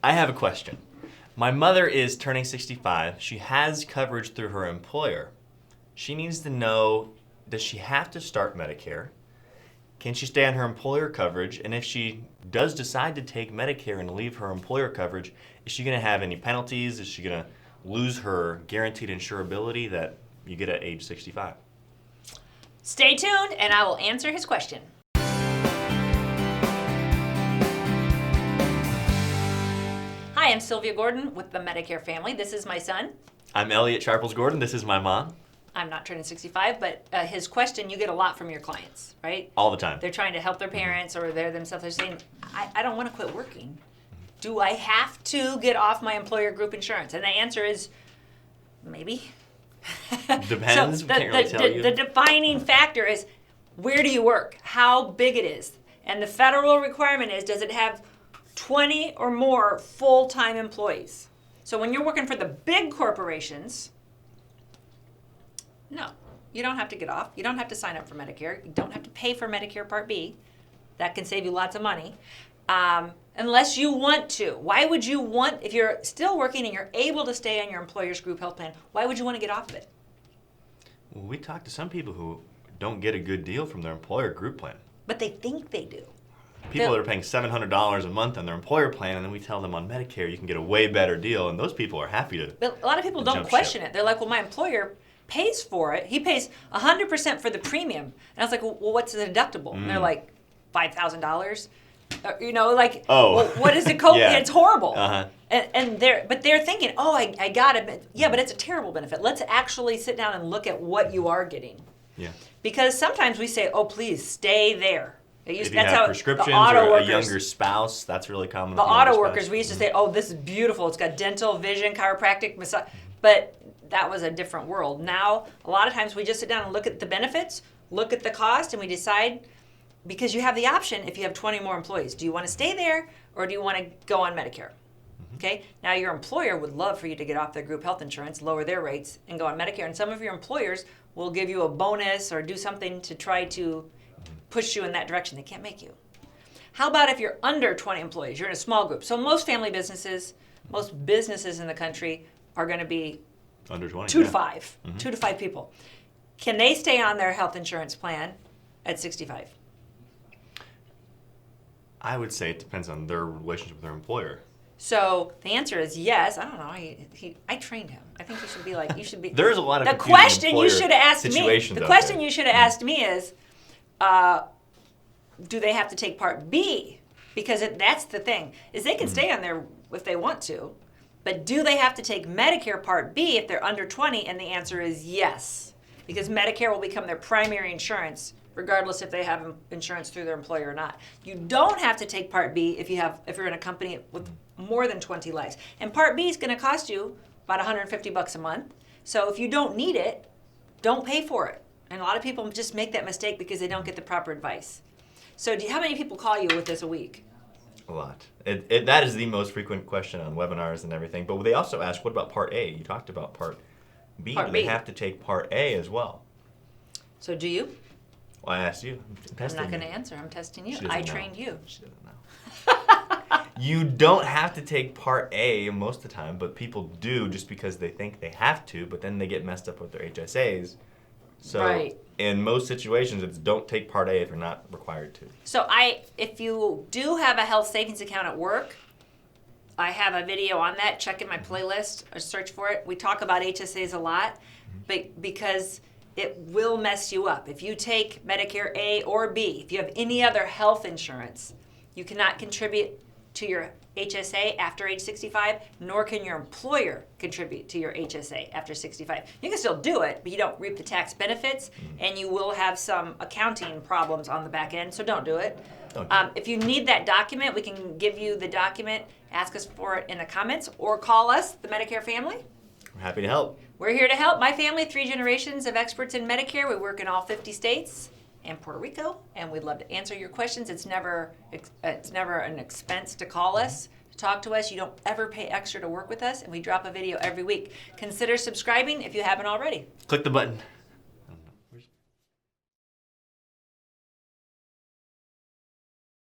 I have a question. My mother is turning 65. She has coverage through her employer. She needs to know, does she have to start Medicare? Can she stay on her employer coverage? And if she does decide to take Medicare and leave her employer coverage, is she going to have any penalties? Is she going to lose her guaranteed insurability that you get at age 65? Stay tuned and I will answer his question. Hi, I'm Sylvia Gordon with the Medicare Family. This is my son. I'm Elliot Sharples Gordon. This is my mom. I'm not turning 65, but his question you get a lot from your clients, right? All the time. They're trying to help their parents or they're themselves. They're saying, I don't want to quit working. Do I have to get off my employer group insurance? And the answer is maybe. Depends. So Can't really tell you. The defining factor is where do you work? How big it is? And the federal requirement is, does it have 20 or more full-time employees? So when you're working for the big corporations, no, you don't have to get off. You don't have to sign up for Medicare. You don't have to pay for Medicare Part B. That can save you lots of money. Unless you want to. Why would you want, if you're still working and you're able to stay on your employer's group health plan, why would you want to get off of it? Well, we talk to some people who don't get a good deal from their employer group plan. But they think they do. People that are paying $700 a month on their employer plan, and then we tell them on Medicare you can get a way better deal, and those people are happy to. But a lot of people don't question it. They're like, well, my employer pays for it. He pays 100% for the premium. And I was like, well, what's the deductible? And they're like, $5,000. Well, what is the copay? Yeah. It's horrible. Uh-huh. And they're thinking, oh, I got it. Yeah, but it's a terrible benefit. Let's actually sit down and look at what you are getting. Yeah. Because sometimes we say, oh, please stay there. If you have prescriptions or a younger spouse, that's really common. The auto workers, we used to say, oh, this is beautiful. It's got dental, vision, chiropractic, massage. But that was a different world. Now, a lot of times we just sit down and look at the benefits, look at the cost, and we decide, because you have the option if you have 20 more employees. Do you want to stay there or do you want to go on Medicare? Okay. Now, your employer would love for you to get off their group health insurance, lower their rates, and go on Medicare. And some of your employers will give you a bonus or do something to try to push you in that direction. They can't make you. How about if you're under 20 employees? You're in a small group. So most family businesses, most businesses in the country are going to be under 20, 2 to 5, 2 to 5 people. Can they stay on their health insurance plan at 65? I would say it depends on their relationship with their employer. So the answer is yes. I don't know. I trained him. I think you should be. There's a lot of the question you should have asked me. The question there. You should have asked me is, do they have to take Part B? Because that's the thing, is they can stay on there if they want to, but do they have to take Medicare Part B if they're under 20? And the answer is yes, because Medicare will become their primary insurance, regardless if they have insurance through their employer or not. You don't have to take Part B if you're in a company with more than 20 lives. And Part B is going to cost you about $150 a month. So if you don't need it, don't pay for it. And a lot of people just make that mistake because they don't get the proper advice. So how many people call you with this a week? A lot. That is the most frequent question on webinars and everything. But they also ask, what about Part A? You talked about Part B. Do they have to take Part A as well? So do you? Well, I asked you. I'm not going to answer. I'm testing you. I trained you. She doesn't know. You don't have to take Part A most of the time, but people do just because they think they have to, but then they get messed up with their HSAs. So in most situations, it's don't take Part A if you're not required to. So if you do have a health savings account at work, I have a video on that. Check in my playlist or search for it. We talk about HSAs a lot, but because it will mess you up. If you take Medicare A or B, if you have any other health insurance, you cannot contribute to your HSA after age 65, nor can your employer contribute to your HSA after 65. You can still do it, but you don't reap the tax benefits, and you will have some accounting problems on the back end, so don't do it. If you need that document, we can give you the document. Ask us for it in the comments, or call us, the Medicare Family. We're happy to help. We're here to help. My family, 3 generations of experts in Medicare. We work in all 50 states and Puerto Rico, and we'd love to answer your questions. It's never an expense to call us, to talk to us. You don't ever pay extra to work with us, and we drop a video every week. Consider subscribing if you haven't already. Click the button.